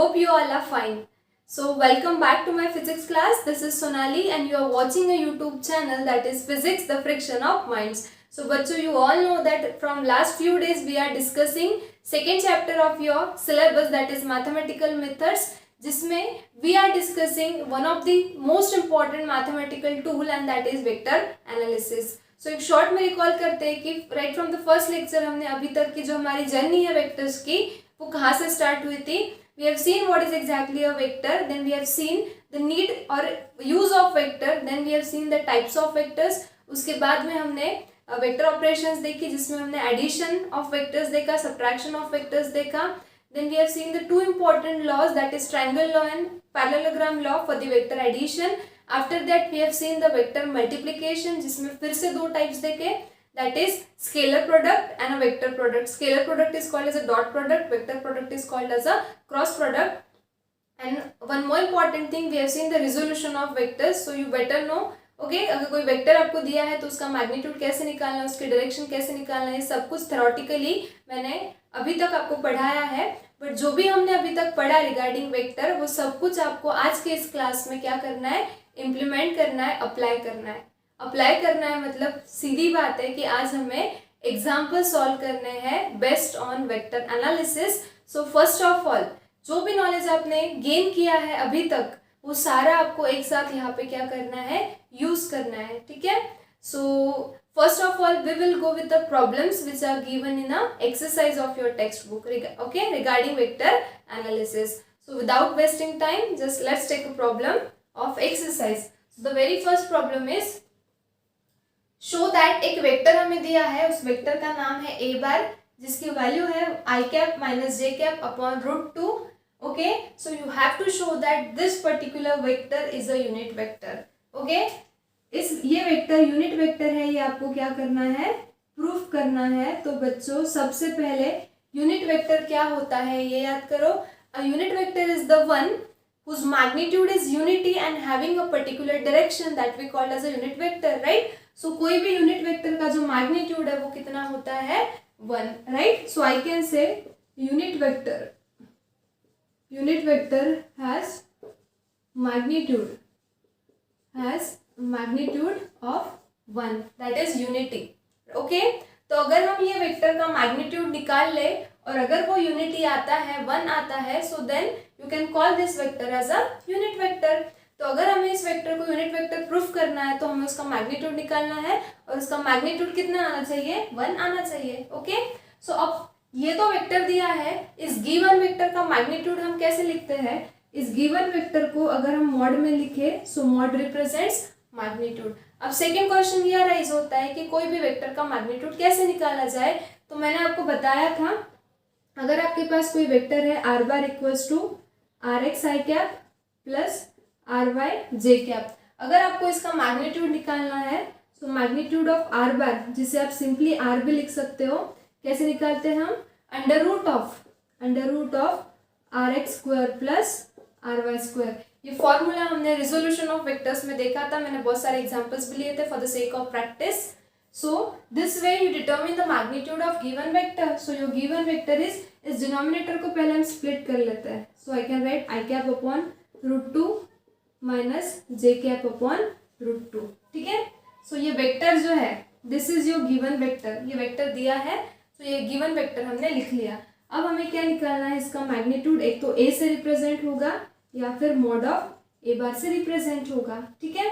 hope you all are fine. So welcome back to my physics class. This is Sonali and you are watching a YouTube channel that is Physics the Friction of Minds. So bachcho, you all know that from last few days we are discussing second chapter of your syllabus, that is mathematical methods, जिसमें we are discussing one of the most important mathematical tool and that is vector analysis. So एक short में recall करते हैं कि right from the first lecture हमने अभी तक की जो हमारी जर्नी है वेक्टर्स की वो कहाँ से स्टार्ट हुई थी. We have seen what is exactly a vector, then we have seen the need or use of vector, then we have seen the types of vectors. उसके बाद में हमने वेक्टर ऑपरेशंस देखी जिसमें हमने एडिशन ऑफ वेक्टर्स देखा, subtraction of vectors देखा. Then we have seen the two important laws, that is triangle law and parallelogram law for the vector addition. After that we have seen the vector multiplication जिसमें फिर से दो types देखे, that is scalar product and a vector product. Scalar product is called as a dot product, vector product is called as a cross product. And one more important thing, we have seen the resolution of vectors, so you better know. Okay, अगर कोई vector आपको दिया है तो उसका magnitude कैसे निकालना है, उसकी डायरेक्शन कैसे निकालना है, सब कुछ थ्योरेटिकली मैंने अभी तक आपको पढ़ाया है. बट जो भी हमने अभी तक पढ़ा रिगार्डिंग वेक्टर वो सब कुछ आपको आज के इस क्लास में क्या करना है, इम्प्लीमेंट करना है, अप्लाई करना है. अप्लाई करना है मतलब सीधी बात है कि आज हमें एग्जाम्पल सॉल्व करने हैं based on vector analysis. So first of all जो भी नॉलेज आपने गेन किया है अभी तक वो सारा आपको एक साथ यहाँ पे क्या करना है, यूज करना है. ठीक है. सो first of all we will go with the problems which are given in a exercise of your textbook, okay, regarding vector analysis. So without wasting time, just let's take a problem of exercise. So the very first problem is show that एक vector हमें दिया है, उस vector का नाम है a बार जिसकी value है i cap minus j cap upon root 2. okay, so you have to show that this particular vector is a unit vector. okay, ये वेक्टर यूनिट वेक्टर है, ये आपको क्या करना है, प्रूफ करना है. तो बच्चों सबसे पहले यूनिट वेक्टर क्या होता है ये याद करो. अ unit vector is the one whose magnitude is unity and having a particular direction that we call as a unit vector, right? So कोई भी यूनिट वेक्टर का जो मैग्नीट्यूड है वो कितना होता है, 1, right? So I can say unit vector has magnitude of 1, that is unity. okay, तो अगर हम ये वेक्टर का मैग्नीट्यूड निकाल ले और अगर वो यूनिटी आता है, 1 आता है, so then you can call this vector as a unit vector. तो अगर हमें इस वेक्टर को यूनिट वेक्टर प्रूफ करना है तो हमें उसका मैग्नीट्यूड निकालना है और उसका मैग्नीट्यूड कितना आना चाहिए, 1 आना चाहिए. ओके, सो अब ये तो वेक्टर दिया है, इस गिवन वेक्टर का मैग्नीट्यूड हम कैसे लिखते हैं, इस गिवन वेक्टर को अगर हम मॉड में लिखे सो मॉड रिप्रेजेंट्स मैग्नीट्यूड. अब सेकेंड क्वेश्चन ये राइज होता है कि कोई भी वेक्टर का मैग्नीट्यूड कैसे निकाला जाए. तो मैंने आपको बताया था अगर आपके पास कोई वेक्टर है r bar equals to r x i cap plus are y j cap, अगर आपको इसका मैग्नीट्यूड निकालना है तो मैग्नीट्यूड ऑफ आर बार, जिसे आप सिंपली आर भी लिख सकते हो, कैसे निकालते हैं हम, under root of are x square plus R Y square. ये फॉर्मूला हमने रिजोल्यूशन ऑफ वेक्टर्स में देखा था, मैंने बहुत सारे एग्जांपल्स भी लिए थे for the sake of practice. So this way you determine the magnitude of given vector. So your given vector इस डिनोमिनेटर को पहले हम स्प्लिट कर लेते हैं. So I can write I cap upon root 2 minus J cap upon root 2. ठीक है. सो ये वेक्टर जो है this is your given vector, ये वेक्टर दिया है, तो ये गिवन वेक्टर हमने लिख लिया. अब हमें क्या निकालना है, इसका मैग्नीट्यूड एक तो ए से रिप्रेजेंट होगा या फिर मॉड ऑफ ए बार से रिप्रेजेंट होगा. ठीक है.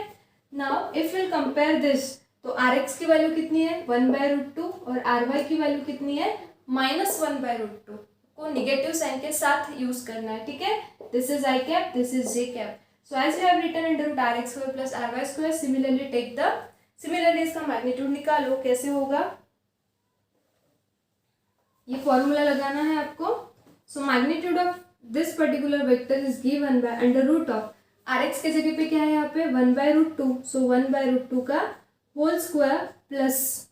Now if will compare this, तो आर एक्स की वैल्यू कितनी है, 1/√2 और आर वाई की वैल्यू कितनी है, -1/√2 को निगेटिव साइन के साथ यूज करना है. ठीक है. This is i cap, this is j cap. So as you have written under root r x square plus R Y square, similarly इसका मैग्नीट्यूड निकालो. कैसे होगा, ये फॉर्मूला लगाना है आपको. So magnitude of this particular vector is given by under root of are x के जगह पे क्या है यहाँ पे 1/√2, सो 1/√2 का whole square plus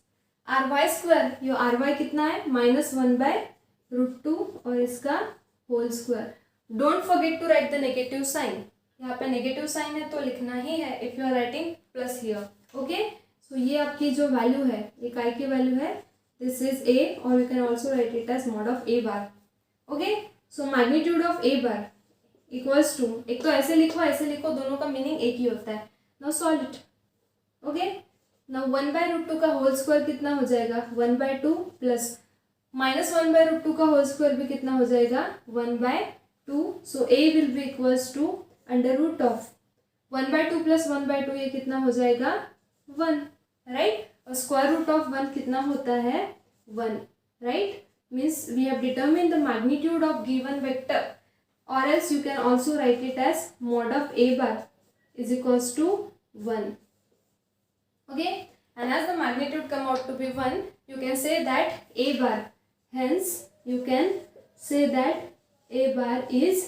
R Y square, your R Y कितना है, -1/√2 और इसका whole square. Don't forget to write the negative sign, यहाँ पे नेगेटिव साइन है तो लिखना ही है if you are writing plus here. Okay, so ये आपकी जो वैल्यू है, एक आई की वैल्यू है, दिस इज ए और you can also write it as mod of A bar. Okay, so magnitude of a bar equals to, एक तो ऐसे लिखो, दोनों का मीनिंग एक ही होता है. Now solve it. Okay, now 1/√2 का होल स्क्वायर कितना हो जाएगा? 1/2 प्लस माइनस 1/√2 का होल स्क्वायर भी कितना हो जाएगा? 1/2. So a will be equals to under root of 1/2 plus 1/2, ये कितना हो जाएगा? 1, राइट. और स्क्वायर रूट ऑफ 1 कितना होता है? 1, right. Means we have determine the magnitude of given vector, or else you can also write it as mod of a bar is equals to 1. Okay, and as the magnitude come out to be 1, you can say that a bar, hence you can say that a bar is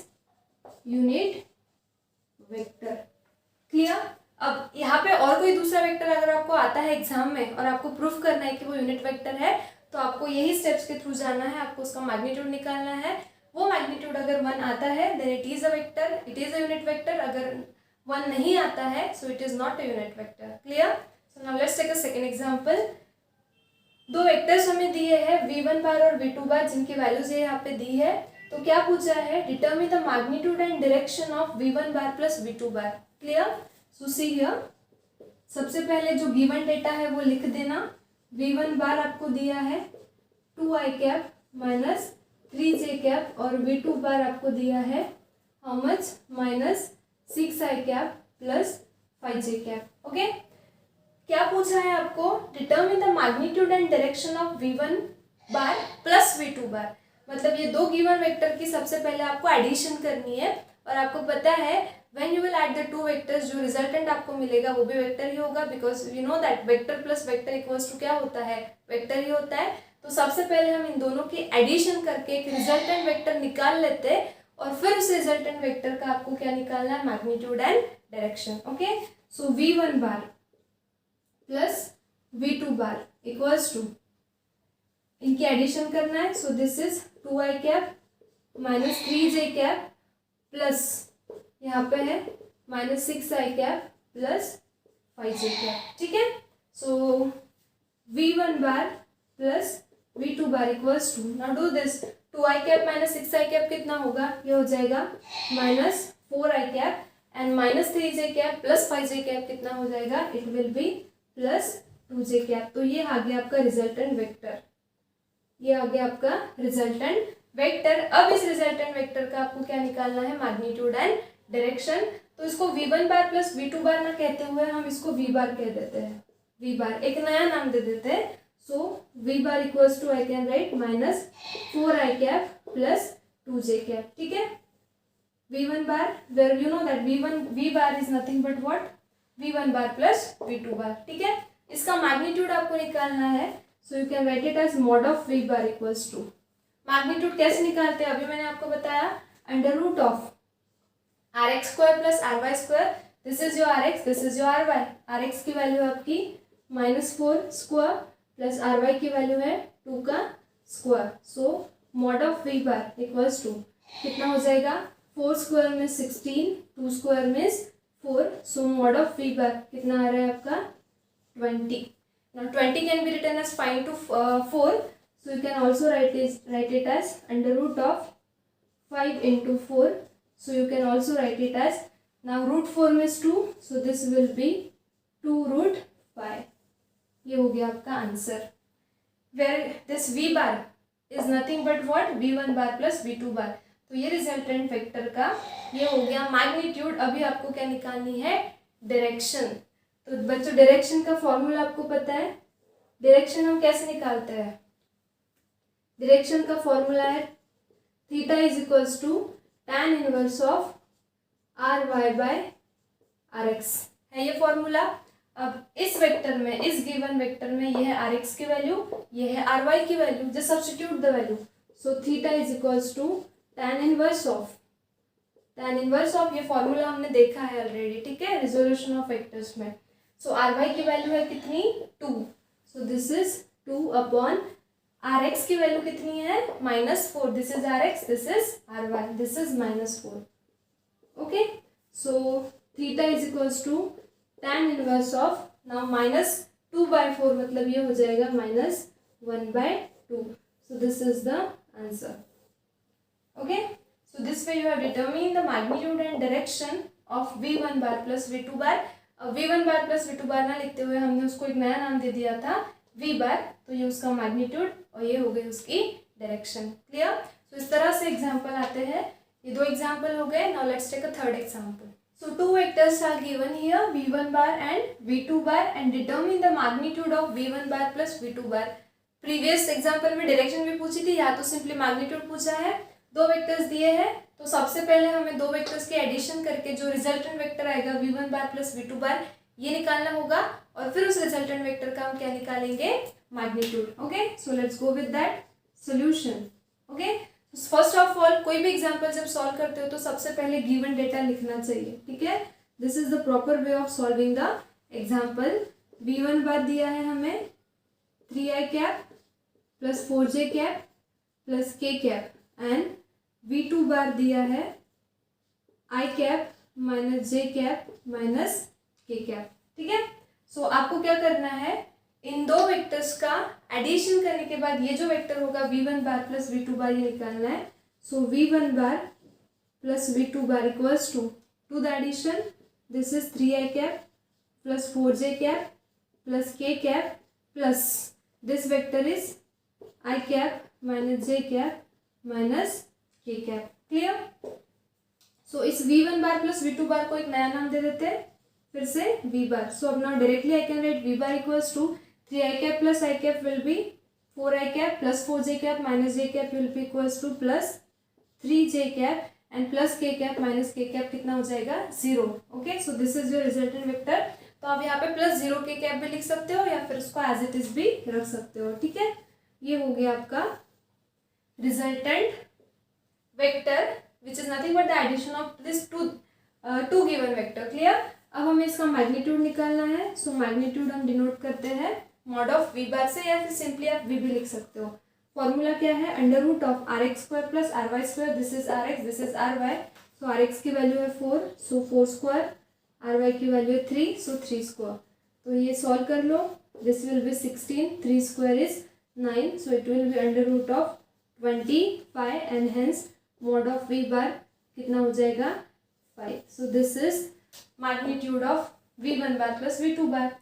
unit vector. Clear? अब यहाँ पे और कोई दूसरा vector अगर आपको आता है एग्जाम में और आपको प्रूफ करना है कि वो यूनिट वेक्टर है, तो आपको यही स्टेप्स के थ्रू जाना है. आपको उसका मैग्नीट्यूड निकालना है. वो मैग्नीट्यूड अगर 1 आता है then it is a vector, it is a unit vector. अगर 1 नहीं आता है so it is not a unit vector. Clear? So now let's take a second example. दो वेक्टर्स हमें दिए हैं v1 बार और v2 बार, जिनकी वैल्यूज ये यहाँ पे दी है. तो क्या पूछा है? Determine the magnitude and direction of v1 bar plus v2 bar. Clear? So see here, सबसे पहले जो गिवन डेटा है वो लिख देना. v1 बार आपको दिया है 2i cap minus 3j cap और v2 बार आपको दिया है how much? Minus 6i cap plus 5j cap. Okay, क्या पूछा है आपको? Determine the magnitude and direction of v1 bar plus v2 बार. मतलब ये दो गिवन वेक्टर की सबसे पहले आपको एडिशन करनी है. और आपको पता है when you will add the two vectors, जो रिजल्टेंट आपको मिलेगा वो भी वेक्टर ही होगा, because you know that vector plus vector equals to क्या होता है? वेक्टर ही होता है. तो सबसे पहले हम इन दोनों की एडिशन करके एक रिजल्टेंट वेक्टर निकाल लेते हैं और फिर उस रिजल्टेंट वेक्टर का आपको क्या निकालना है? Magnitude and direction. Okay, so v1 bar plus v2 bar equals to, इनकी एडिशन करना है. So this is 2i cap minus 3j cap plus यहाँ पे है minus 6i cap plus 5j cap. ठीक है, so v1 bar plus v2 bar equals to, now do this, 2i cap minus 6i cap कितना होगा? ये हो जाएगा minus 4i cap and minus 3j cap plus 5j cap कितना हो जाएगा? It will be plus 2j cap. तो ये आ गया आपका रिजल्टेंट वेक्टर, ये आ गया आपका रिजल्टेंट वेक्टर. अब इस रिजल्टेंट वेक्टर का आपको क्या निकालना है? Magnitude and direction. तो इसको v1 बार प्लस v2 बार ना कहते हुए हम इसको v बार कह देते हैं. v बार एक नया नाम दे देते हैं. So v bar equals to I can write minus 4i cap plus 2j cap. ठीक है, v1 bar where you know that v bar is nothing but what? v1 bar plus v2 bar. ठीक है, इसका magnitude आपको निकालना है. So you can write it as mod of v bar equals to, magnitude कैसे निकालते हैं अभी मैंने आपको बताया, under root of rx square plus ry square. This is your rx, this is your ry. rx की वैल्यू आपकी -4 square plus ry की वैल्यू है 2 का square. So mod of v bar equals to कितना हो जाएगा? 4 स्क्वायर में 16, 2 square में 4. So mod of v bar कितना आ रहा है आपका? 20. Now 20 can be written as 5 into 4. So you can also write it as under root of 5 into 4. So you can also write it as, now root 4 में 2, so this will B 2√5. ये हो गया आपका answer. Where this v bar is nothing but what? v1 bar plus v2 bar. तो ये resultant vector का ये हो गया मैग्नीट्यूड. अभी आपको क्या निकालनी है? डायरेक्शन. तो बच्चों डायरेक्शन का फॉर्मूला आपको पता है. डायरेक्शन हम कैसे निकालते हैं? डायरेक्शन का फॉर्मूला है theta is equals to tan inverse of ry by rx. है ये फॉर्मूला. अब इस वेक्टर में, इस गिवन वेक्टर में ये है rx की वैल्यू, ये है ry की value. Just substitute the value. So theta is equals to tan inverse of ये फॉर्मूला हमने देखा है ऑलरेडी. ठीक है, रिजोल्यूशन ऑफ वेक्टर्स में. सो ry की वैल्यू है कितनी? 2. So this is 2 upon rx की वैल्यू कितनी है? -4. This is rx, this is ry, this is -4. Okay, so theta is equals to tan inverse of, now -2/4 मतलब ये हो जाएगा -1/2. So this is the answer. Okay, So this way you have determined the magnitude and direction of V1 bar plus V2 bar. V1 bar plus V2 bar ना लिखते हुए हमने उसको एक नया नाम दे दिया था V bar, तो ये उसका मैग्नीट्यूड और ये हो गई उसकी डायरेक्शन. क्लियर? तो इस तरह से एग्जाम्पल आते हैं. ये दो एग्जाम्पल हो गए. Now let's take a third example. So two vectors are given here, V1 bar and V2 bar, and determine the magnitude of V1 bar plus V2 bar. Previous example में direction भी पूछी थी, या तो simply magnitude पूछा है. दो vectors दिए हैं, तो सबसे पहले हमें दो वेक्टर्स के एडिशन करके जो रिजल्टेंट वेक्टर आएगा V1 बार प्लस V2 बार, ये निकालना होगा. और फिर उस रिजल्टेंट वेक्टर का हम क्या निकालेंगे? Magnitude. Okay, so let's go with that solution. Okay, first of all कोई भी एग्जाम्पल जब सॉल्व करते हो तो सबसे पहले गिवन डेटा लिखना चाहिए. ठीक है, this is the proper way of solving the example. V1 बार दिया है हमें 3i cap plus 4j cap plus k cap, and V2 बार दिया है i cap minus j cap minus k cap. ठीक है, सो आपको क्या करना है, इन दो वेक्टर्स का एडिशन करने के बाद ये जो वेक्टर होगा V1 बार प्लस V2 बार ये निकालना है. So V1 bar plus V2 bar equals to the addition, this is 3i cap plus 4j cap plus k cap plus this vector is i cap minus j cap minus k cap. Clear? So इस V1 bar plus V2 बार को एक नया नाम दे देते हैं फिर से V bar. So अब now directly I can write V bar equals to 3i cap plus i cap will be 4i cap plus 4j cap minus j cap will be equals to plus 3j cap and plus k cap minus k cap कितना हो जाएगा? 0. Okay, so this is your resultant vector. तो आप यहाँ पे plus 0 k cap भी लिख सकते हो या फिर उसको एज इट इज भी रख सकते हो. ठीक है, ये हो गया आपका resultant vector which is nothing but the addition of this two given vector. Clear? अब हमें इसका मैग्नीट्यूड निकालना है. सो मैग्नीट्यूड हम डिनोट करते हैं मॉड ऑफ V बार से, या फिर सिंपली आप V भी लिख सकते हो. फॉर्मूला क्या है? Under root of RX square plus RY square. This is RX, this is RY. So RX की वैल्यू है 4, सो 4 स्क्वायर. RY की वैल्यू है 3, सो 3 स्क्वायर. तो ये सॉल्व कर लो. This will be 16, 3 square is 9, so it will be under root of 25 and hence mod of V bar कितना हो जाएगा? 5. So this is magnitude of V1 bar plus V2 बार.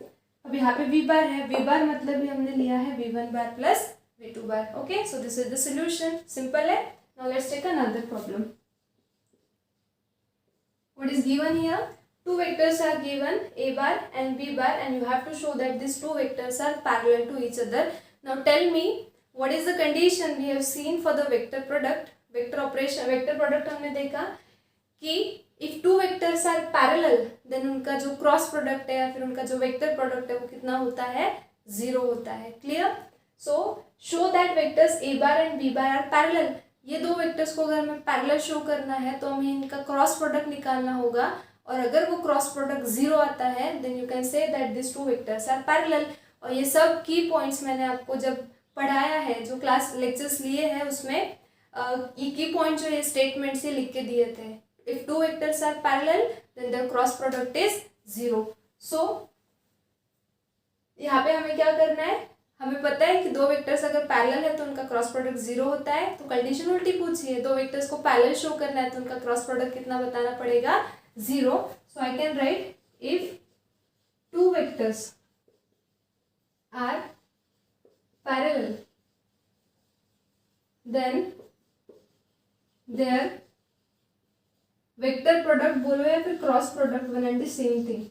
अब यहाँ पे V बार है, V बार मतलब भी हमने लिया है V1 bar plus V2 bar. Okay, so this is the solution. Simple है. Now let's take another problem. What is given here? Two vectors are given, A bar and B bar, and you have to show that these two vectors are parallel to each other. Now tell me, what is the condition we have seen for the vector product? Vector operation, vector product हमने देखा कि if two vectors are parallel, then उनका जो cross product है या फिर उनका जो वेक्टर प्रोडक्ट है वो कितना होता है? 0 होता है. Clear? So show that vectors A bar and B bar are parallel. ये दो वेक्टर्स को अगर हमें पैरेलल शो करना है तो हमें इनका क्रॉस प्रोडक्ट निकालना होगा, और अगर वो क्रॉस प्रोडक्ट 0 आता है then you can say that this two vectors are parallel. और ये सब की पॉइंट्स मैंने आपको जब पढ़ाया है, जो क्लास लेक्चर्स लिए हैं उसमें ये की पॉइंट जो है स्टेटमेंट से लिख के दिए थे. If two vectors are parallel then the cross product is 0. सो यहाँ पे हमें क्या करना है? हमें पता है कि दो वेक्टर्स अगर पैरेलल है तो उनका क्रॉस प्रोडक्ट 0 होता है. तो कंडीशन उल्टी पूछी है, दो वेक्टर्स को पैरेलल शो करना है तो उनका क्रॉस प्रोडक्ट कितना बताना पड़ेगा? 0. So I can write if two vectors are parallel, then their vector product बोलो या फिर cross product one and the same thing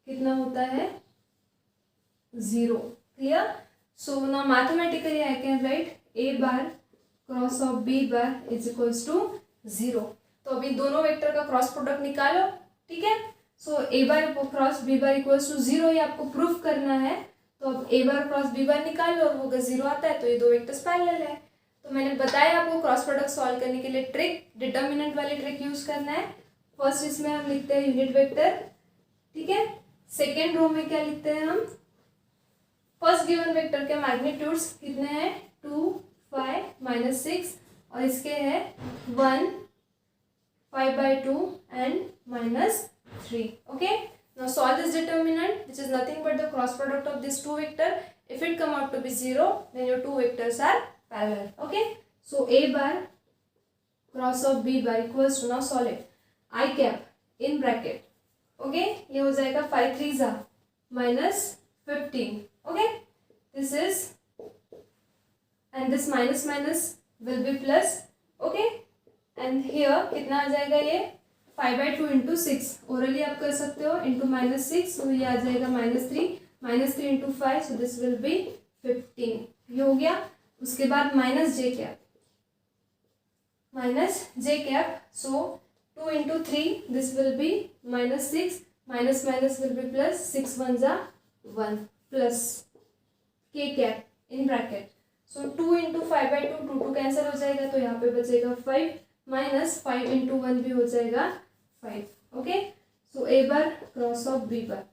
कितना होता है? 0. Clear? So now mathematically I can write A bar cross of B bar is equals to 0. तो अभी दोनों vector का क्रॉस प्रोडक्ट निकालो. ठीक है, so A bar cross B bar equals to 0 ये आपको प्रूफ करना है. तो अब ए बार क्रॉस बी बार निकाल लो और वो अगर 0 आता है तो ये दो वेक्टर्स पैरेलल है. तो मैंने बताया आपको क्रॉस प्रोडक्ट सॉल्व करने के लिए ट्रिक, डिटर्मिनेंट वाली ट्रिक यूज करना है. फर्स्ट इसमें हम लिखते हैं यूनिट वेक्टर. ठीक है, सेकेंड रो में क्या लिखते हैं हम? फर्स्ट गिवन वेक्टर के मैग्नीट्यूड्स कितने हैं? 2, 5, -6 और इसके है 1, 5/2 and -3. Okay, now solve this determinant which is nothing but the cross product of these two vector. If it come out to be 0 then your two vectors are parallel. Okay, so A bar cross of B bar equals to, now solve it, I cap in bracket, okay, ये हो जाएगा 5 3 जा -15, ओके, this is, and this minus minus will be plus, okay, and here कितना आ जाएगा ये 5/2 into 6, orally आप कर सकते हो, इंटू -6, तो ये आ जाएगा -3 into 5, so this will B 15, ये हो गया। उसके बाद minus J cap, so 2 into 3, this will B -6, minus minus will be plus, 6 1 जा 1, प्लस के cap in bracket, so 2 into 5/2, 2 cancel हो जाएगा, तो यहाँ पे बचेगा 5, माइनस 5 इंटू 1 भी हो जाएगा 5, okay, so A bar cross of B bar,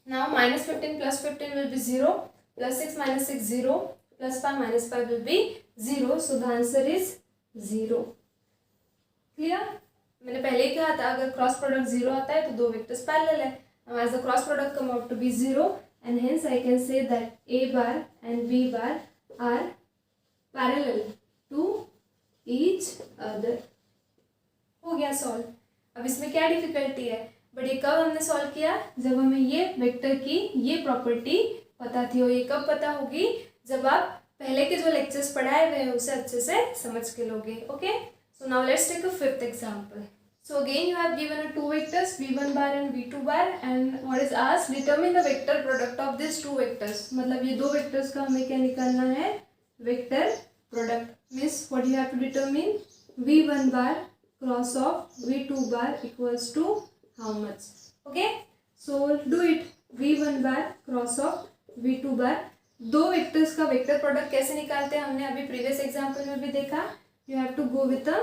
now -15 plus 15 will be 0, plus 6 minus 6 0, plus 5 minus 5 will be 0, so the answer is 0, clear. मैंने पहले ही कहा था अगर क्रॉस प्रोडक्ट 0 आता है तो दो वेक्टर्स पैरेलल है, as the cross product come out to be 0, and hence I can say that A bar and B bar are parallel to each other। हो गया सॉल्व। अब इसमें क्या डिफिकल्टी है, बट ये कब हमने सॉल्व किया, जब हमें ये वेक्टर की ये प्रॉपर्टी पता थी, और ये कब पता होगी, जब आप पहले के जो लेक्चर्स पढ़ाए हुए हैं उसे अच्छे से समझ के लोगे, okay. So now let's take a fifth example. So again you have given a two vectors v1 bar and v2 bar, and what is asked, determine the vector product of these two vectors। मतलब ये दो vectors का हमें क्या निकालना है, vector product, means what you have to determine, v1 bar cross of v2 bar equals to how much, okay. So do it, v1 bar cross of v2 bar, दो vectors का वेक्टर प्रोडक्ट कैसे निकालते हैं हमने अभी previous example में भी देखा। You have to go with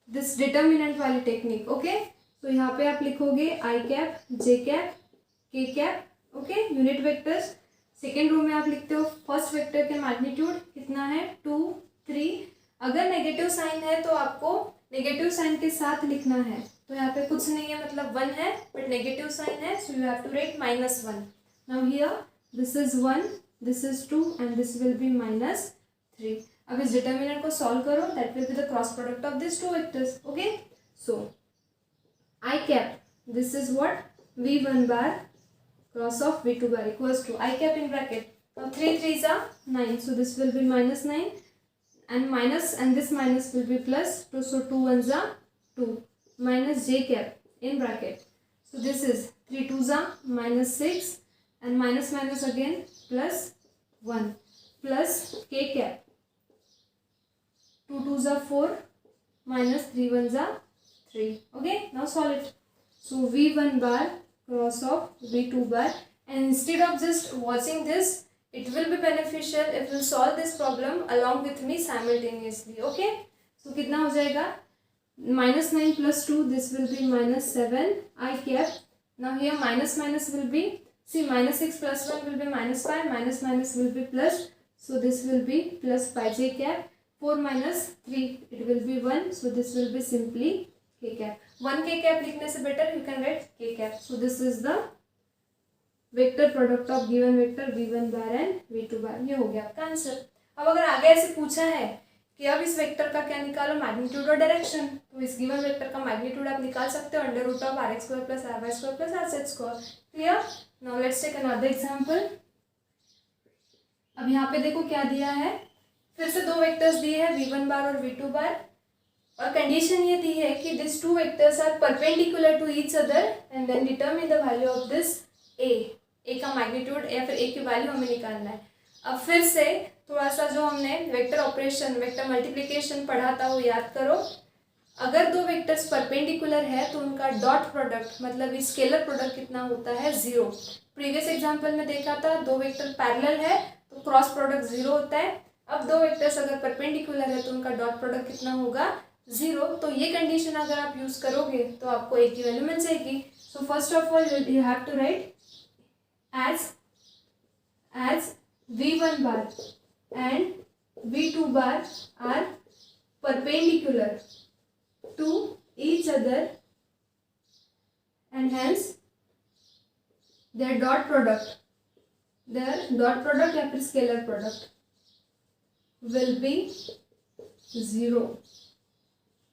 this determinant वाली टेक्निक, ओके। तो यहाँ पे आप लिखोगे I cap, J cap, K cap, okay, unit vectors. Second row में आप लिखते हो फर्स्ट वेक्टर के मैग्नीट्यूड कितना है 2 3, अगर नेगेटिव साइन है तो आपको नेगेटिव साइन के साथ लिखना है, तो यहाँ पे कुछ नहीं है मतलब 1 है, बट नेगेटिव साइन है, so you have to write -1। Now here this is 1, this is 2 and this will be -3। अब इस डिटर्मिनेंट को सॉल्व करो, that will be the cross product of this two vectors, okay. So I cap, this is what, v1 bar cross of v2 bar equals to I cap in bracket, now 3 3s are 9, so this will be -9 and minus, and this minus will be plus 2, so 2 1s are 2, minus j cap in bracket, so this is 3 2s are -6 and minus minus again plus 1, plus k cap, 2 2s are 4 minus 3 1s are 3, okay। Now solve it, so v1 bar cross of v2 bar, and instead of just watching this, it will be beneficial if you solve this problem along with me simultaneously, okay। So कितना हो जाएगा, -9 plus 2, this will be -7 I cap, now here minus minus will be, see -6 plus 1 will be -5, minus minus will be plus, so this will be plus 5 j cap, 4 minus 3 it will be 1, so this will be simply k cap, 1 k cap लिखने से better you can write k cap, so this is the vector product of given vector v1 bar and v2 bar, ये हो गया आपका answer. अब अगर आगे ऐसे पूछा है कि अब इस वेक्टर का क्या निकालो, मैग्नीट्यूड और डायरेक्शन, तो इस गिवन वेक्टर का मैग्नीट्यूड आप निकाल सकते हो √rx² + ry² + rz², clear. Now let's take another example. अब यहाँ पे देखो क्या दिया है, फिर से दो वेक्टर्स दिए हैं v1 bar और v2 bar, और कंडीशन ये दी है कि this two vectors are perpendicular to each other, and then determine the value of this A का मैग्नीट्यूड या फिर ए की वैल्यू हमें निकालना है। अब फिर से थोड़ा सा जो हमने वेक्टर ऑपरेशन, वेक्टर मल्टीप्लिकेशन पढ़ा था वो याद करो। अगर दो वेक्टर्स परपेंडिकुलर है तो उनका डॉट प्रोडक्ट मतलब स्केलर प्रोडक्ट कितना होता है 0। प्रीवियस एग्जांपल में देखा था दो वेक्टर पैरेलल है तो क्रॉस प्रोडक्ट 0 होता है। अब दो वेक्टर्स अगर परपेंडिकुलर है तो उनका डॉट प्रोडक्ट कितना होगा 0। तो ये कंडीशन अगर आप यूज करोगे तो आपको ए की वैल्यू मिल जाएगी। So first of all you have to write as v1 bar and v2 bar are perpendicular to each other, and hence their dot product या फिर स्केलर प्रोडक्ट will be 0।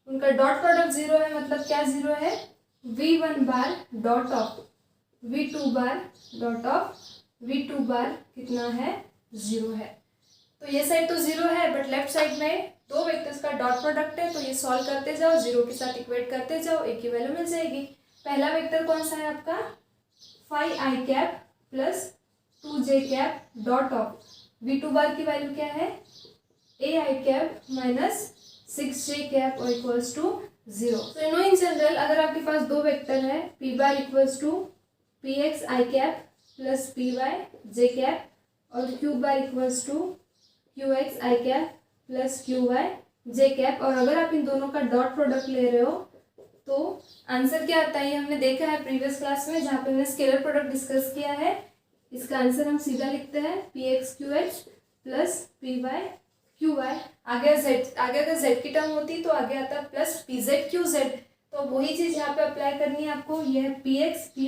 उनका डॉट प्रोडक्ट जीरो है, मतलब क्या zero है, V1 bar dot of V2 bar dot of V2 बार कितना है, zero है। तो ये साइड तो जीरो है, बट लेफ्ट साइड में दो वेक्टर्स का डॉट प्रोडक्ट है, तो ये सॉल्व करते जाओ, जीरो के साथ इक्वेट करते जाओ, एक की वैल्यू मिल जाएगी। पहला वेक्टर कौन सा है आपका, 5i cap plus 2j cap dot of V2 bar की वैल्यू क्या है, ai cap minus 6j cap और इक्वल्स टू जीरो। तो यू नो इन जनरल अगर आपके पास दो वेक्टर है, p bar equals to px i cap plus py j cap और q bar equals to qx i cap plus qy j cap, और अगर आप इन दोनों का डॉट प्रोडक्ट ले रहे हो तो आंसर क्या आता है, ये हमने देखा है प्रीवियस क्लास में जहाँ पे हमने स्केलर प्रोडक्ट डिस्कस किया है। इसका आंसर हम सीधा लिखते हैं px qh plus py qy, आगे अगर z की टर्म होती तो आगे आता प्लस pz qz, तो वही चीज यहाँ पे अप्लाई करनी है आपको। यह है px py,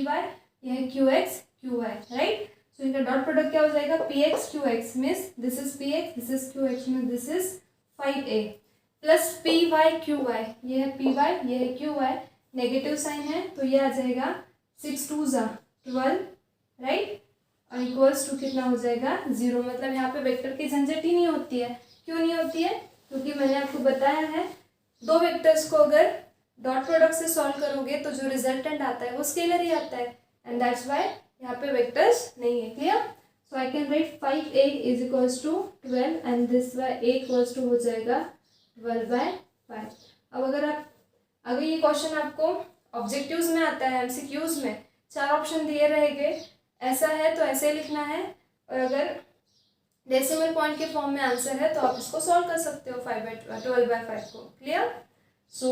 यह है qx qy, राइट। सो इनका डॉट प्रोडक्ट क्या हो जाएगा, px qx means this is px, this is qx means this is 5a plus py qy, ये है py, ये है qy, नेगेटिव साइन है तो ये आ जाएगा 6 2 जा 12, राइट, और इक्वल्स टू कितना हो जाएगा, जीरो। मतलब यहाँ पे वेक्टर की झंझट ही नहीं होती है। क्यों नहीं होती है, क्योंकि मैंने आपको बताया है दो वेक्टर्स को अगर डॉट प्रोडक्ट से सॉल्व करोगे तो जो रिजल्टेंट आता है वो स्केलर ही आता है, एंड दैट्स वाई यहाँ पे वेक्टर्स नहीं है। Clear. So I can write 5a is equals to 12 and this Y a equals to हो जाएगा 12/5। अब अगर ये क्वेश्चन आपको ऑब्जेक्टिव्स में आता है, एमसीक्यूज में 4 ऑप्शन दिए रहेंगे, ऐसा है तो ऐसे लिखना है, और अगर डेसिमल पॉइंट के फॉर्म में आंसर है तो आप इसको सॉल्व कर सकते हो 12/5 को। क्लियर। सो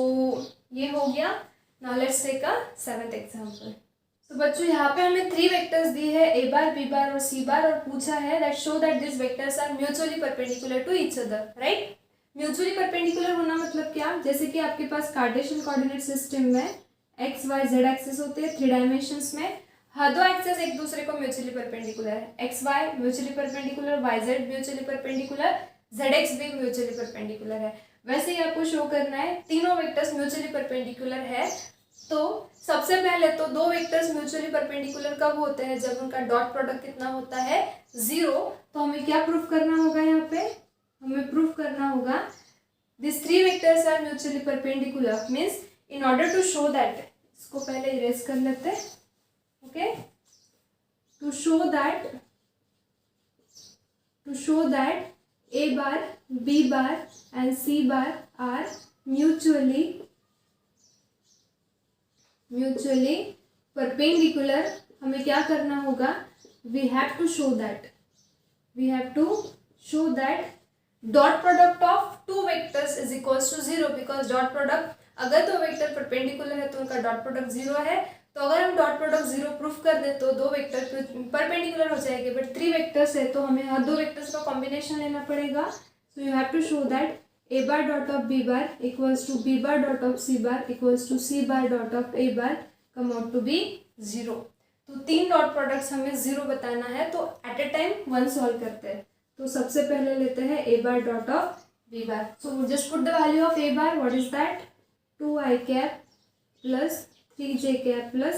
ये हो गया। Now let's take a 7th example. तो बच्चों यहाँ पे हमें 3 वेक्टर्स दी है, a बार b बार और c बार, और पूछा है that show that this vectors are mutually perpendicular to each other, right. Mutually perpendicular होना मतलब क्या, जैसे कि आपके पास कार्टेशियन कोऑर्डिनेट सिस्टम में एक्स वाई जेड एक्सिस होते हैं 3 डायमेंशंस में, हर दो एक्सेस एक दूसरे को म्यूचुअली परपेंडिकुलर है, X Y mutually perpendicular, Y Z mutually perpendicular, Z X भी म्यूचुअली परपेंडिकुलर है। वैसे ही आपको शो करना है तीनों वेक्टर्स म्यूचुअली परपेंडिकुलर है। तो सबसे पहले तो दो वेक्टर्स म्यूचुअली परपेंडिकुलर कब होते हैं, जब उनका डॉट प्रोडक्ट कितना होता है, 0। तो हमें क्या प्रूफ करना होगा, यहाँ पे हमें प्रूफ करना होगा this 3 vectors are mutually perpendicular, means in order to show that, इसको पहले इरेज कर लेते हैं, okay, to show that a bar, b bar and c bar are mutually perpendicular, हमें क्या करना होगा, we have to show that dot product of 2 vectors is equals to 0, because dot product अगर दो वेक्टर परपेंडिकुलर है तो उनका dot product 0 है। तो अगर हम डॉट प्रोडक्ट 0 प्रूफ कर दे तो दो वेक्टर परपेंडिकुलर हो जाएंगे, बट 3 वेक्टर्स है तो हमें हर दो वेक्टर्स का कॉम्बिनेशन लेना पड़ेगा। So you have to show that a bar dot of b bar equals to b bar dot of c bar equals to c bar dot of a bar come out to be 0। तो 3 dot products हमें 0 बताना है, तो eight ए time 1 solve करते हैं। तो सबसे पहले लेते हैं a bar dot of b bar. So just put the value of a bar, what is that, 2i cap plus 3j cap plus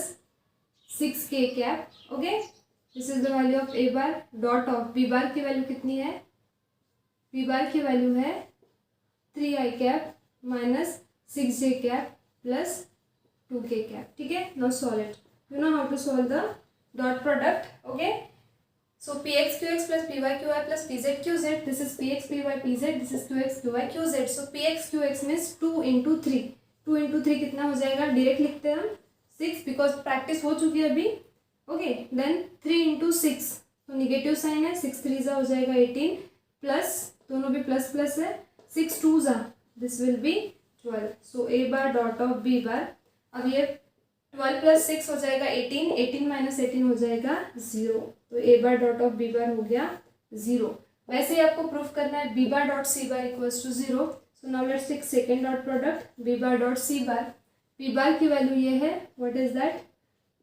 6k cap, okay. This is the value of a bar dot of b bar की value कितनी है, b bar की value है 3i cap minus 6j cap plus 2k cap, ठीक है। Now solve it, you know how to solve the dot product, okay. So px qx plus py qy plus pz qz, this is px py pz, this is qx qy qz. So px qx means 2 into 3, 2 into 3 कितना हो जाएगा, direct लिखते हैं हम 6, because practice हो चुकी है अभी, ओके। देन 3 into 6, तो निगेटिव साइन है, 6 3 जा हो जाएगा 18, प्लस दोनों भी प्लस प्लस है, 6 2 जा, this will B 12। So a bar dot of b बार, अब ये 12 प्लस 6 हो जाएगा 18, 18 माइनस 18 हो जाएगा 0, तो a bar dot of b बार हो गया 0। वैसे ही आपको प्रूफ करना है b bar dot c bar equals to 0। So now let's take second dot product, b bar dot c bar. b bar की वैल्यू ये है, what is that,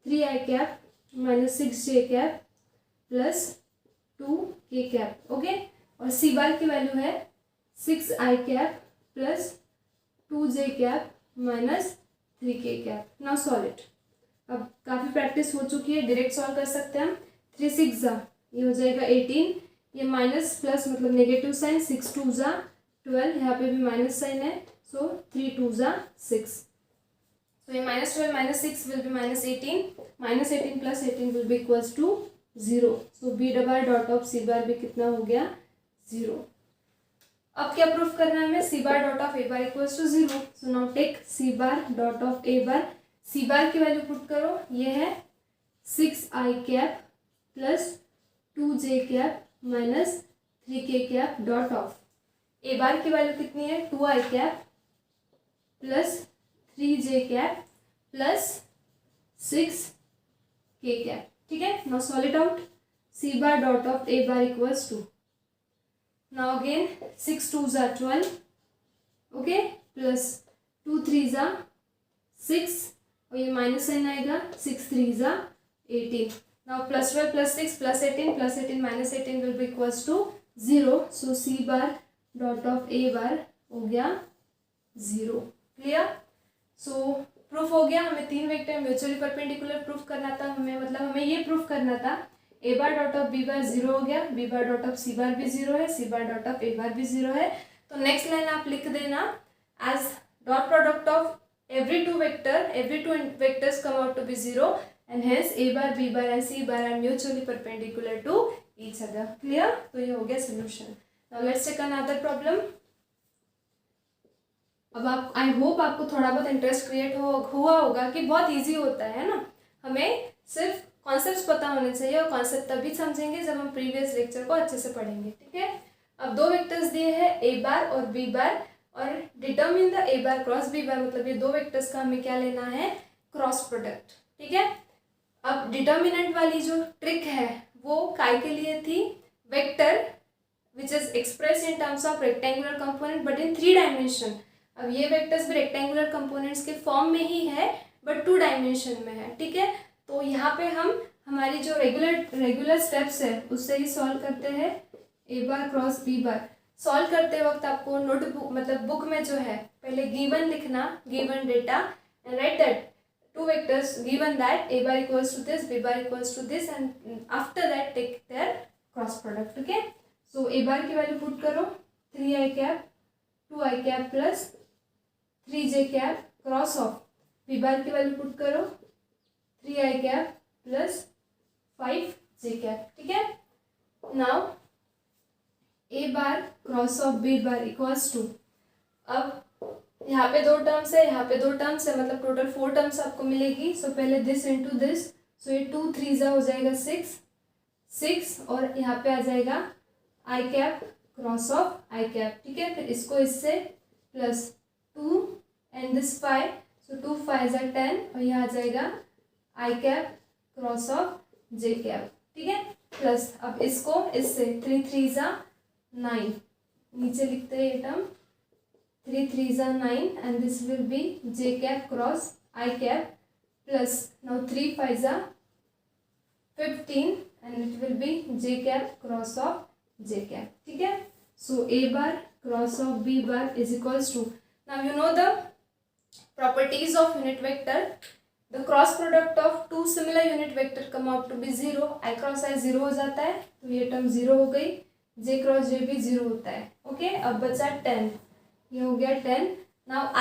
3i cap minus 6j cap plus 2k cap, okay. और c bar की value है 6i cap plus 2j cap minus 3k cap. Now solve it. अब काफ़ी practice हो चुकी है, डायरेक्ट सॉल्व कर सकते हैं हम। 3 6 जा, ये हो जाएगा 18, ये माइनस प्लस मतलब नेगेटिव साइन, 6 2 जा 12, यहाँ पे भी माइनस साइन है, सो 3 2 जा 6, so ये minus 12 minus 6 will be minus 18, minus 18 plus 18 will be equals to 0, so b bar dot of c bar भी कितना हो गया 0। अब क्या प्रूफ करना है हमें, c bar dot of a bar equals to 0, so now take c bar dot of a bar, c bar की वैल्यू पुट करो, ये है 6i cap plus 2j cap minus 3k cap dot of a bar की value कितनी है 2i cap plus 3j cap plus 6k cap, ठीक है। Now solve it out, c bar dot of a bar equals to, now again 6 2 जा 12, okay, plus 2 3 जा 6, और ये minus sign आएगा, 6 3 जा 18, now plus 12 plus 6 plus 18 minus 18 will be equals to 0, so c bar dot of a bar हो गया 0। Clear. सो proof हो गया, हमें 3 वेक्टर म्यूचुअली परपेंडिकुलर प्रूफ करना था, हमें ये प्रूफ करना था a bar dot of b bar 0 हो गया, b bar dot of c bar भी 0 है, c bar dot of a bar भी 0 है। तो नेक्स्ट लाइन आप लिख देना as dot product of every two vectors come out to be 0 and hence a bar b bar and c bar are mutually perpendicular to each other। clear। तो ये हो गया solution। now let's take another problem। अब आप I hope आपको थोड़ा बहुत interest create हुआ होगा कि बहुत इजी होता है ना, हमें सिर्फ कॉन्सेप्ट्स पता होने चाहिए, और कॉन्सेप्ट तभी समझेंगे जब हम प्रीवियस लेक्चर को अच्छे से पढ़ेंगे, ठीक है। अब 2 वेक्टर्स दिए हैं a बार और b बार, और determine the a bar cross b बार, मतलब ये 2 वेक्टर्स का हमें क्या लेना है, क्रॉस प्रोडक्ट, ठीक है। अब डिटर्मिनेंट वाली जो ट्रिक है वो काय के लिए थी, vector which is express in terms of rectangular component but in 3 dimension. अब ये वेक्टर्स भी रेक्टेंगुलर कंपोनेंट्स के फॉर्म में ही है बट 2 डायमेंशन में है, ठीक है। तो यहाँ पे हम हमारी जो रेगुलर स्टेप्स है उससे ही सॉल्व करते हैं a bar cross b bar. Solve करते वक्त आपको नोटबुक मतलब बुक में जो है पहले गिवन लिखना, given data, and write that 2 vectors given that a bar equals to this, b bar equals to this, and after that take their cross product, okay. So a bar की value put करो 3i cap 2i cap plus 3j cap cross of b bar की value put करो 3i cap plus 5j cap, ठीक है। Now a bar cross of b bar equals to, अब यहाँ पे 2 terms है, यहाँ पे 2 टर्म्स है, मतलब टोटल 4 टर्म्स आपको मिलेगी। सो पहले दिस इंटू दिस, सो ये 2 3 जा हो जाएगा 6 और यहाँ पे आ जाएगा i cap cross of i cap, ठीक है। फिर इसको इससे प्लस 2 एंड दिस 5, सो 2 5 जा 10, और यहाँ आ जाएगा i cap cross of j cap, ठीक है। प्लस अब इसको इससे 3 3 जा 9, नीचे लिखते हैं ये टर्म 3 3 जा 9 and this will be j cap cross i cap plus now 3 5 जा 15 and it will be j cap cross of j cap, ठीक है। So a bar cross of b bar is equals to, now you know the properties of unit vector, the cross product of 2 similar unit vector come out to be 0, i cross i 0 हो जाता है, तो ये term 0 हो गई, j cross j भी 0 होता है, ओके। अब बचा 10, ये हो गया 10। नाउ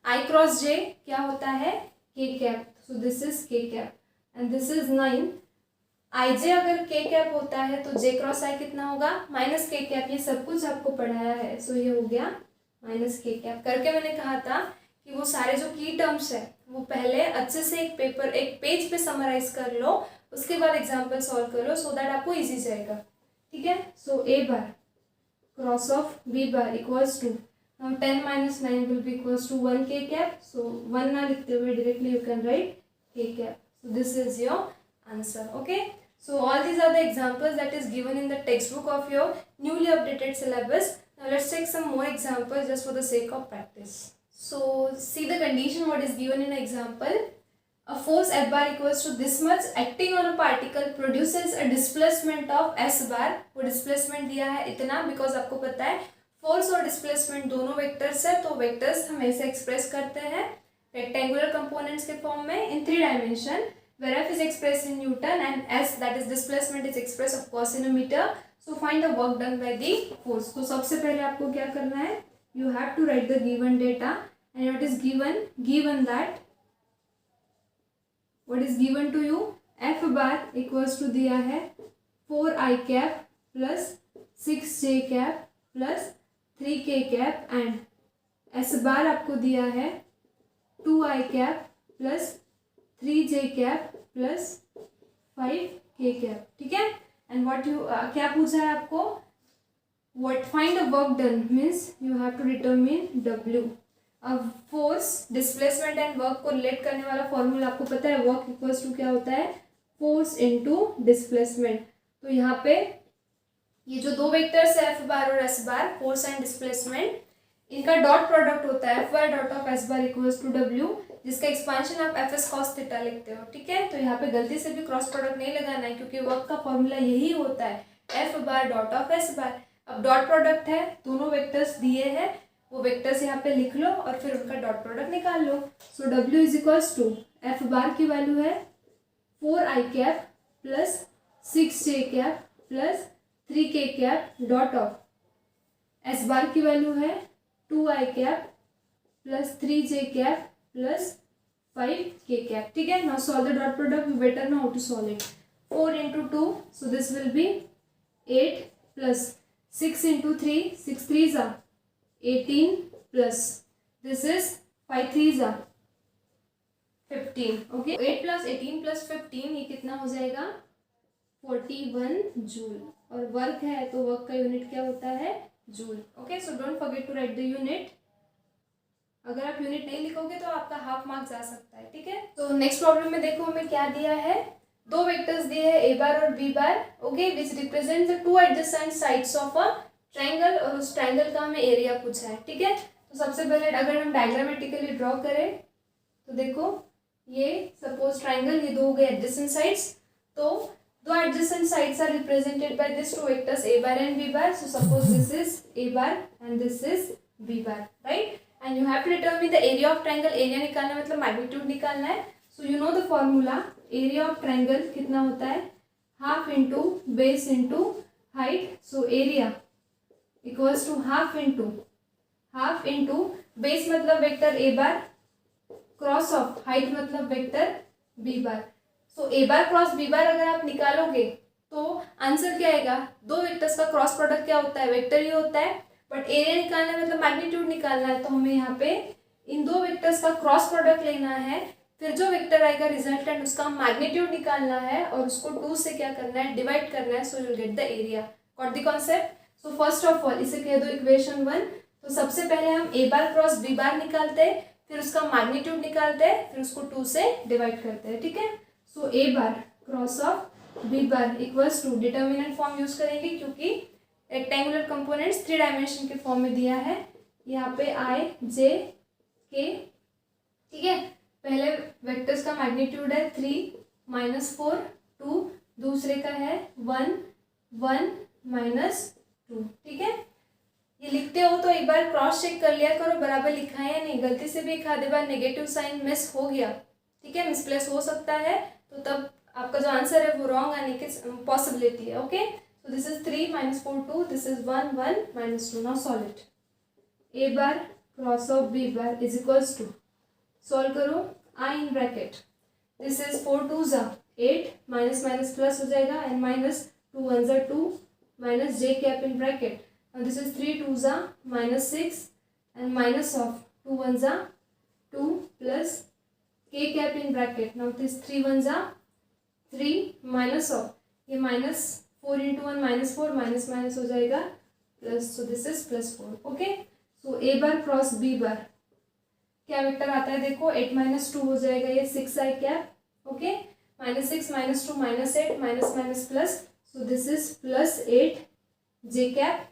i क्रॉस j क्या होता है, k cap, so this is k cap and this is 9। ij अगर k कैप होता है तो j क्रॉस i कितना होगा, माइनस k कैप, ये सब कुछ आपको पढ़ाया है, सो ये हो गया माइनस k कैप। करके मैंने कहा था कि वो सारे जो की टर्म्स है वो पहले अच्छे से एक पेज पे समराइज कर लो, उसके बाद एग्जाम्पल सॉल्व कर लो, सो दैट आपको इजी जाएगा, ठीक है। So a bar cross of b bar equals to, now 10 माइनस 9 will be equals to 1 k cap, so 1 ना लिखते हुए directly you can write k cap, so this is your answer, okay. So all these are the examples that is given in the textbook of your newly updated syllabus. Now let's take some more examples just for the sake of practice. So see the condition what is given in example. A force F bar equals to this much acting on a particle produces a displacement of S bar. वो displacement दिया है इतना because आपको पता है force और displacement दोनों vectors है, तो वेक्टर्स हम ऐसे एक्सप्रेस करते हैं रेक्टेंगुलर कंपोनेंट्स के फॉर्म में इन 3 dimension, where F is expressed in Newton and S, that is displacement, is expressed of course in a meter. So find the work done by the force. तो सबसे पहले आपको क्या करना है, you have to write the given data and what is given that what is given to you, F bar equals to दिया है 4i cap plus 6j cap plus 3k cap and S bar आपको दिया है 2i cap plus 3j cap plus 5k cap, ठीक है। And what you क्या पूछा है आपको, what find the work done means you have to determine W। अब फोर्स डिस्प्लेसमेंट एंड वर्क को रिलेट करने वाला फॉर्मूला आपको पता है, वर्क इक्वल्स टू क्या होता है, फोर्स इनटू डिस्प्लेसमेंट। तो यहाँ पे ये जो दो वेक्टर्स है F बार और S bar, force and displacement, इनका डॉट प्रोडक्ट होता है F dot of S bar equals to W, जिसका एक्सपांशन आप एफ एस कॉस थीटा लिखते हो, ठीक है। तो यहाँ पे गलती से भी क्रॉस प्रोडक्ट नहीं लगाना है, क्योंकि वर्क का फॉर्मूला यही होता है F bar dot of S bar. अब डॉट प्रोडक्ट है, दोनों वेक्टर्स दिए हैं, वो वेक्टर्स यहाँ पे लिख लो और फिर उनका डॉट प्रोडक्ट निकाल लो। So W is equals to, F bar की वैल्यू है 4i cap plus 6j cap plus 3k cap dot of S bar की वैल्यू है 2i cap plus 3j cap plus 5k cap, ठीक है। now solve the dot product, you better know how to solve it। 4 into 2, so this will be 8 plus 6 into 3, 6 3s are 18 plus this is 5 3s are 15, okay। 8 plus 18 plus 15 ये कितना हो जाएगा 41 joule, और work है तो work का unit क्या होता है, joule, okay. So don't forget to write the unit, अगर आप यूनिट नहीं लिखोगे तो आपका हाफ मार्क जा सकता है, ठीक है। तो नेक्स्ट प्रॉब्लम में देखो हमें क्या दिया है, दो वेक्टर्स दिए हैं ए बार और B bar, okay, which represent the two adjacent sides of a triangle, और उस ट्रायंगल का हमें एरिया पूछा है, ठीक है। तो सबसे पहले अगर हम डायग्रामेटिकली ड्रॉ करें तो देखो ये सपोज ट्रायंगल, ये दो हो गए एडजेसेंट साइड्स, तो दो adjacent sides are represented by this two vectors A bar and B bar. So suppose this is A bar and this is B bar, right. And you have to determine the area of triangle, area निकालना है मतलब magnitude निकालना है। So you know the formula, area of triangle कितना होता है, half into base into height, so area equals to half into base मतलब vector a bar, cross of height मतलब vector b bar. so a bar cross b बार अगर आप निकालोगे तो answer क्या आएगा, दो वेक्टर्स का क्रॉस प्रोडक्ट क्या होता है, वेक्टर ही होता है, बट एरिया निकालना है मतलब मैग्नीट्यूड निकालना है, तो हमें यहाँ पे इन दो वेक्टर्स का क्रॉस प्रोडक्ट लेना है, फिर जो वेक्टर आएगा रिजल्टेंट उसका मैग्नीट्यूड निकालना है और उसको 2 से क्या करना है, डिवाइड करना है, so you will get the area. Got the concept. So first of all इसे कह दो इक्वेशन 1। तो सबसे पहले हम ए बार क्रॉस बी बार निकालते हैं, फिर उसका मैग्नीट्यूड निकालते हैं, फिर उसको 2 से डिवाइड करते हैं, ठीक है। So A bar cross of B bar equals to, determinant form use करेंगे क्योंकि रेक्टेंगुलर कंपोनेंट्स 3 डायमेंशन के फॉर्म में दिया है, यहाँ पे i j k, ठीक है। पहले वेक्टर्स का मैग्नीट्यूड है 3 -4 2, दूसरे का है 1 1 -2, ठीक है। ये लिखते हो तो एक बार क्रॉस चेक कर लिया करो बराबर लिखा है या नहीं, गलती से भी एक आधे बार नेगेटिव साइन मिस हो गया, ठीक है, मिसप्लेस हो सकता है, तो तब आपका जो आंसर है वो रॉन्ग आने की पॉसिबिलिटी है, okay. So this is 3 -4 2, this is 1 1 -2. Now solve it. A bar cross of B bar is equals to, solve करो, I in bracket, this is 4 2s are 8, minus minus plus हो जाएगा and minus 2 1s are 2 minus j cap in bracket. Now this is 3 2s are minus 6 and minus of 2 1s are 2 plus k cap in bracket. Now this 3 1s are 3 minus of ये minus 4 into 1 -4 minus minus हो जाएगा plus, so this is +4, okay. So A bar cross B bar क्या vector आता है देखो, 8 -2 हो जाएगा, ये 6i cap, okay, -6 -2 -8 minus minus plus, so this is +8 j cap,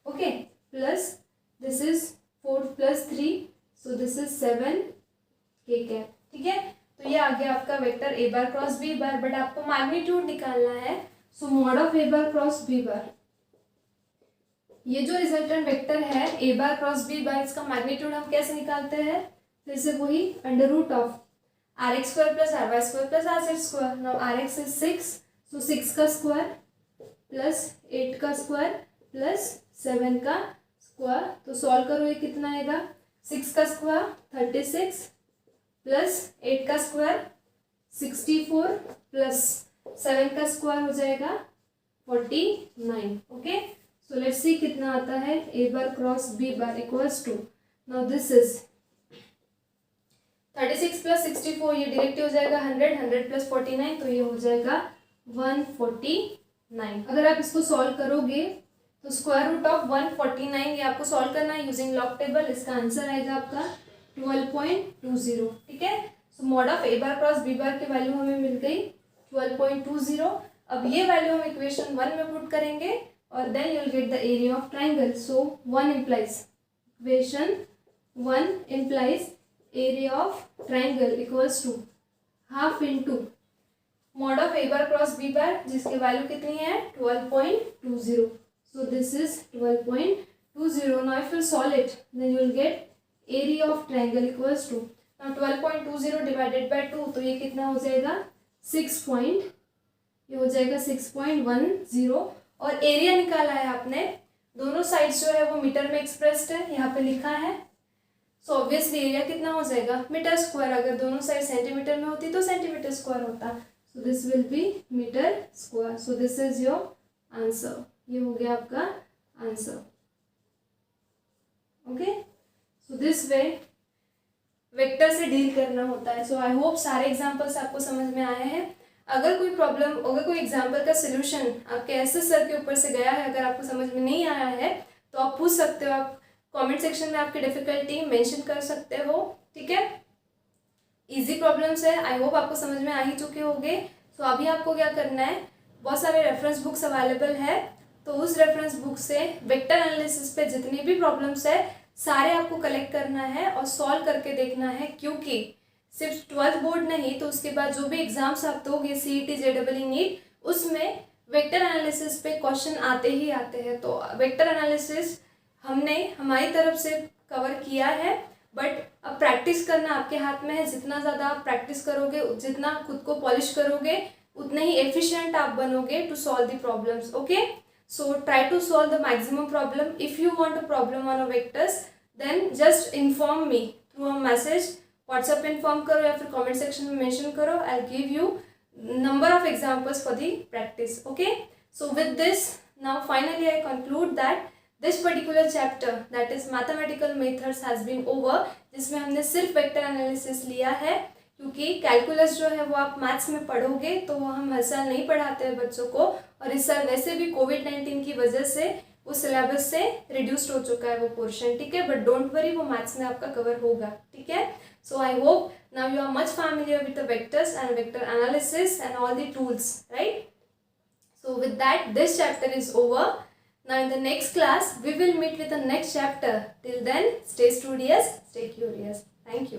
okay, plus this is 4 + 3, so this is 7 k cap, ठीक है। तो ये आ गया आपका vector A bar cross B bar, but आपको मैग्नीट्यूड निकालना है, so mod of A bar cross B bar ये जो रिजल्टेंट वेक्टर है ए बार क्रॉस बी बार, इसका मैग्नीट्यूड हम कैसे निकालते हैं, फिर से वही under root of are x square plus R Y square plus R Z square. Now R X is 6, सो 6 का स्क्वायर प्लस 8 का स्क्वायर प्लस 7 का स्क्वायर। तो सॉल्व करो, ये कितना आएगा, 6 का स्क्वायर 36 प्लस 8 का स्क्वायर 64 प्लस 7 का स्क्वायर हो जाएगा 49। ओके, सो लेट्स सी कितना आता है, A bar cross B bar equals to, now this is 36 plus 64, ये डायरेक्ट हो जाएगा 100, 100 प्लस 49, तो ये हो जाएगा 149। अगर आप इसको सॉल्व करोगे तो स्क्वायर रूट ऑफ 149 ये आपको सॉल्व करना है यूजिंग लॉग टेबल। इसका आंसर आएगा आपका 12.20। ठीक है, so mod of A bar cross B bar की वैल्यू हमें मिल गई 12.20। अब ये वैल्यू हम इक्वेशन 1 में पुट करेंगे और then you will get the area of triangle. So 1 implies, equation 1 implies area of triangle equals to half into mod of A bar cross B bar, जिसकी वैल्यू कितनी है 12.20। So this is 12.20। Now if you solve it then you will get area of triangle equals to, now 12.20 divided by 2, तो ये कितना हो जाएगा 6.10। और area निकाला है आपने, दोनों साइड्स जो है वो मीटर में एक्सप्रेस्ड है, यहाँ पे लिखा है। सो ऑब्वियसली एरिया कितना हो जाएगा मीटर स्क्वायर, अगर दोनों साइड सेंटीमीटर में होती तो सेंटीमीटर स्क्वायर होता। So this will be metre square. So this is your answer, ये हो गया आपका answer. Okay, so this way vector से डील करना होता है। सो आई होप सारे एग्जांपल्स आपको समझ में आए हैं। अगर कोई प्रॉब्लम, अगर कोई एग्जाम्पल का सोल्यूशन आपके ऐसे सर के ऊपर से गया है, अगर आपको समझ में नहीं आया है तो आप पूछ सकते हो, आप कमेंट सेक्शन में आपकी डिफिकल्टी मेंशन कर सकते हो। ठीक है, इजी प्रॉब्लम्स है, आई होप आपको समझ में आ ही चुके होंगे। तो अभी आपको क्या करना है, बहुत सारे रेफरेंस बुक्स अवेलेबल है, तो उस रेफरेंस बुक से वेक्टर एनालिसिस पे जितनी भी प्रॉब्लम्स है सारे आपको कलेक्ट करना है और सॉल्व करके देखना है, क्योंकि सिर्फ 12th बोर्ड नहीं तो उसके बाद जो भी एग्जाम्स आप दोगे CET JEE नीट, उसमें वेक्टर एनालिसिस पे क्वेश्चन आते ही आते हैं। तो वेक्टर एनालिसिस हमने हमारी तरफ से कवर किया है, बट अब प्रैक्टिस करना आपके हाथ में है। जितना ज़्यादा आप प्रैक्टिस करोगे, जितना खुद को पॉलिश करोगे, उतने ही एफिशिएंट आप बनोगे to solve the problems. Okay, so try to solve the maximum problem. If you want a problem on a vectors then just inform me through a message, WhatsApp inform करो या फिर comment section में mention करो। I give you number of examples for the practice. Okay, so with this now finally I conclude that this particular chapter, that is mathematical methods, has been over, जिसमें हमने सिर्फ vector analysis लिया है, क्योंकि calculus जो है वो आप मैथ्स में पढ़ोगे तो वो हम हर साल नहीं पढ़ाते हैं बच्चों को, और इस साल वैसे भी कोविड-19 की वजह से वो सिलेबस से रिड्यूस्ड हो चुका है वो पोर्शन। ठीक है, बट डोंट वरी, वो मैथ्स में आपका कवर होगा। ठीक है, so I hope now you are much familiar with the vectors and vector analysis and all the tools, right? So with that, this chapter is over. Now in the next class we will meet with the next chapter. Till then, stay studious, stay curious. Thank you.